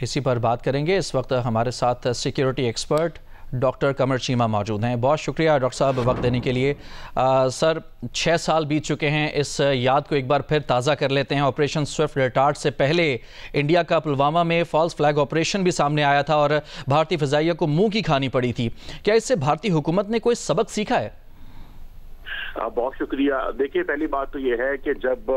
इसी पर बात करेंगे। इस वक्त हमारे साथ सिक्योरिटी एक्सपर्ट डॉक्टर कमर चीमा मौजूद हैं। बहुत शुक्रिया डॉक्टर साहब वक्त देने के लिए। सर 6 साल बीत चुके हैं, इस याद को एक बार फिर ताज़ा कर लेते हैं। ऑपरेशन स्विफ्ट रिटार्ट से पहले इंडिया का पुलवामा में फॉल्स फ्लैग ऑपरेशन भी सामने आया था और भारतीय फ़िज़ाइया को मुंह की खानी पड़ी थी। क्या इससे भारतीय हुकूमत ने कोई सबक सीखा है? बहुत शुक्रिया। देखिए, पहली बात तो ये है कि जब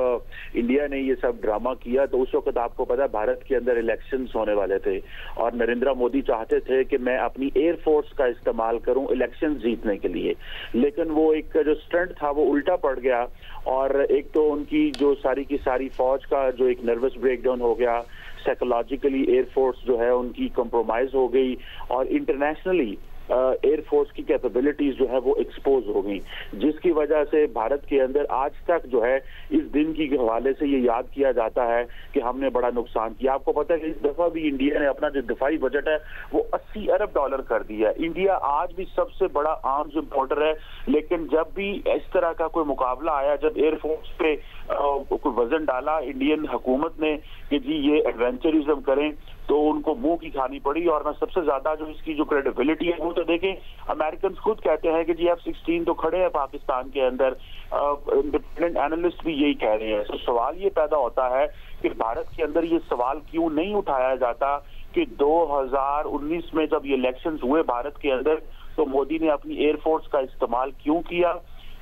इंडिया ने ये सब ड्रामा किया तो उस वक्त आपको पता है भारत के अंदर इलेक्शंस होने वाले थे और नरेंद्र मोदी चाहते थे कि मैं अपनी एयर फोर्स का इस्तेमाल करूं इलेक्शन जीतने के लिए, लेकिन वो एक जो स्टंट था वो उल्टा पड़ गया और एक तो उनकी जो सारी की सारी फौज का जो एक नर्वस ब्रेकडाउन हो गया, साइकोलॉजिकली एयर फोर्स जो है उनकी कंप्रोमाइज हो गई और इंटरनेशनली एयर फोर्स की कैपेबिलिटीज जो है वो एक्सपोज हो गई, जिसकी वजह से भारत के अंदर आज तक जो है इस दिन की हवाले से ये याद किया जाता है कि हमने बड़ा नुकसान किया। आपको पता है कि इस दफा भी इंडिया ने अपना जो दिफाई बजट है वो 80 अरब डॉलर कर दिया है। इंडिया आज भी सबसे बड़ा आर्म्स इंपोर्टर है, लेकिन जब भी इस तरह का कोई मुकाबला आया, जब एयरफोर्स पे कोई वजन डाला इंडियन हुकूमत ने कि जी ये एडवेंचरिज्म करें, तो उनको मुंह की खानी पड़ी। और मैं सबसे ज्यादा जो इसकी जो क्रेडिबिलिटी है वो तो देखें, अमेरिकन खुद कहते हैं कि जी F-16 तो खड़े हैं पाकिस्तान के अंदर, इंडिपेंडेंट एनालिस्ट भी यही कह रहे हैं। तो सवाल ये पैदा होता है कि भारत के अंदर ये सवाल क्यों नहीं उठाया जाता कि 2019 में जब ये इलेक्शंस हुए भारत के अंदर तो मोदी ने अपनी एयरफोर्स का इस्तेमाल क्यों किया,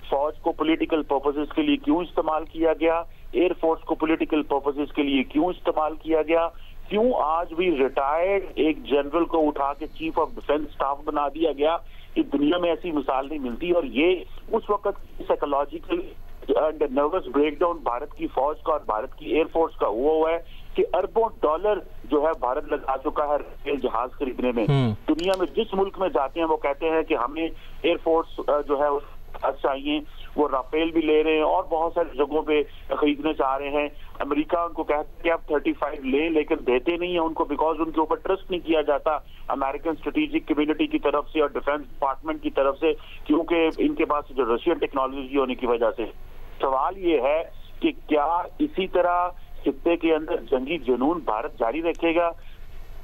फौज को पॉलिटिकल पर्पसेस के लिए क्यों इस्तेमाल किया गया, एयरफोर्स को पॉलिटिकल पर्पसेस के लिए क्यों इस्तेमाल किया गया, क्यों आज भी रिटायर्ड एक जनरल को उठा के चीफ ऑफ डिफेंस स्टाफ बना दिया गया। इस दुनिया में ऐसी मिसाल नहीं मिलती और ये उस वक्त साइकोलॉजिकल नर्वस ब्रेकडाउन भारत की फौज का और भारत की एयरफोर्स का हुआ है कि अरबों डॉलर जो है भारत लगा चुका है रेल जहाज खरीदने में। दुनिया में जिस मुल्क में जाते हैं वो कहते हैं कि हमें एयरफोर्स जो है चाहिए, वो राफेल भी ले रहे हैं और बहुत सारी जगहों पे खरीदने चाह रहे हैं। अमेरिका उनको कहते हैं आप 35 ले, लेकिन देते नहीं है उनको बिकॉज उनके ऊपर ट्रस्ट नहीं किया जाता अमेरिकन स्ट्रेटेजिक कम्युनिटी की तरफ से और डिफेंस डिपार्टमेंट की तरफ से, क्योंकि इनके पास जो रशियन टेक्नोलॉजी होने की वजह से। सवाल ये है कि क्या इसी तरह खित्ते के अंदर जंगी जुनून भारत जारी रखेगा,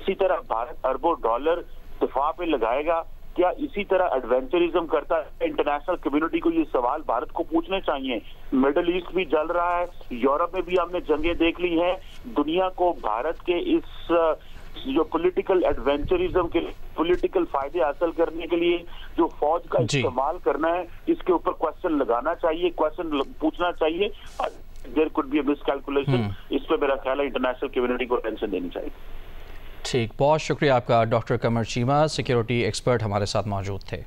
इसी तरह भारत अरबों डॉलर दिफा पे लगाएगा, क्या इसी तरह एडवेंचरिज्म करता है? इंटरनेशनल कम्युनिटी को ये सवाल भारत को पूछने चाहिए। मिडिल ईस्ट भी जल रहा है, यूरोप में भी हमने जंगें देख ली हैं। दुनिया को भारत के इस जो पॉलिटिकल एडवेंचरिज्म के पॉलिटिकल फायदे हासिल करने के लिए जो फौज का इस्तेमाल करना है, इसके ऊपर क्वेश्चन लगाना चाहिए, क्वेश्चन पूछना चाहिए। There could be a miscalculation. इस पे मेरा ख्याल है इंटरनेशनल कम्युनिटी को टेंशन देनी चाहिए। ठीक, बहुत शुक्रिया आपका डॉक्टर कमर चीमा, सिक्योरिटी एक्सपर्ट हमारे साथ मौजूद थे।